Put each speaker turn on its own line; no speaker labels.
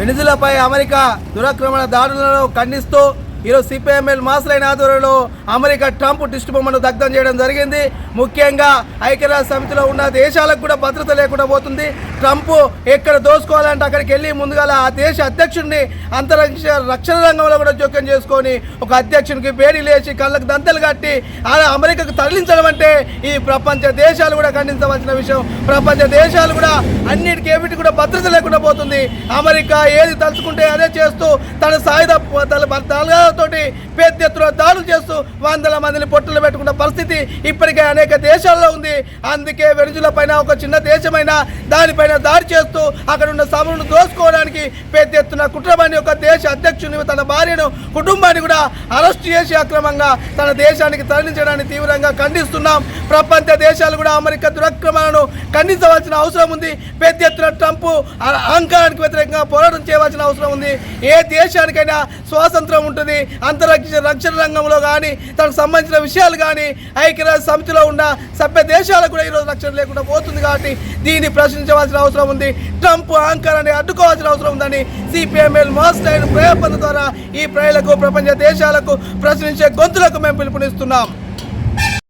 వెనిజులాపై America దురాక్రమణ దాడులను ఖండిస్తూ ఈరోజు సిపిఎంఎల్ మాస్లైన ఆధ్వర్యంలో అమెరికా ట్రంప్ దిష్టి బొమ్మను దగ్ధం చేయడం జరిగింది. ముఖ్యంగా ఐక్యరాజ్య సమితిలో ఉన్న దేశాలకు కూడా భద్రత లేకుండా పోతుంది. ట్రంప్ ఎక్కడ దోసుకోవాలంటే అక్కడికి వెళ్ళి ముందుగా ఆ దేశ అధ్యక్షుడిని అంతరిక్ష రక్షణ రంగంలో కూడా జోక్యం చేసుకొని ఒక అధ్యక్షునికి బేడీ లేచి కళ్ళకు దంతలు కట్టి అమెరికాకు తరలించడం అంటే ఈ ప్రపంచ దేశాలు కూడా ఖండించవలసిన విషయం. ప్రపంచ దేశాలు కూడా అన్నిటికీ ఏమిటి కూడా భద్రత లేకుండా పోతుంది. అమెరికా ఏది తలుచుకుంటే అదే చేస్తూ తన సాయుధ తోటి పెద్ద ఎత్తున దాడులు చేస్తూ వందల మందిని పొట్టులు పెట్టుకున్న పరిస్థితి ఇప్పటికే అనేక దేశాల్లో ఉంది. అందుకే వెనిజులా పైన ఒక చిన్న దేశమైన దానిపైన దాడి చేస్తూ అక్కడ ఉన్న సభలను దోసుకోవడానికి పెద్ద ఎత్తున కుట్రమని ఒక దేశ అధ్యక్షుని తన భార్యను కుటుంబాన్ని కూడా అరెస్ట్ చేసి అక్రమంగా తన దేశానికి తరలించడాన్ని తీవ్రంగా ఖండిస్తున్నాం. ప్రపంచ దేశాలు కూడా అమెరికా దురక్రమాలను ఖండించవలసిన అవసరం ఉంది. పెద్ద ఎత్తున ట్రంప్ అహంకారానికి వ్యతిరేకంగా పోరాటం చేయవలసిన అవసరం ఉంది. ఏ దేశానికైనా స్వాతంత్రం ఉంటుంది. అంతరిక్ష రక్షణ రంగంలో కానీ తనకు సంబంధించిన విషయాలు కానీ ఐక్యరాజ్య సమితిలో ఉన్న సభ్య దేశాలకు కూడా ఈరోజు రక్షణ లేకుండా పోతుంది. కాబట్టి దీన్ని ప్రశ్నించవలసిన అవసరం ఉంది. ట్రంప్ అహంకారాన్ని అడ్డుకోవాల్సిన అవసరం ఉందని సిపిఎంఎల్ మాస్లైన్ ప్రయత్నం ద్వారా ఈ ప్రజలకు ప్రపంచ దేశాలకు ప్రశ్నించే గొంతులకు మేము పిలుపునిస్తున్నాం.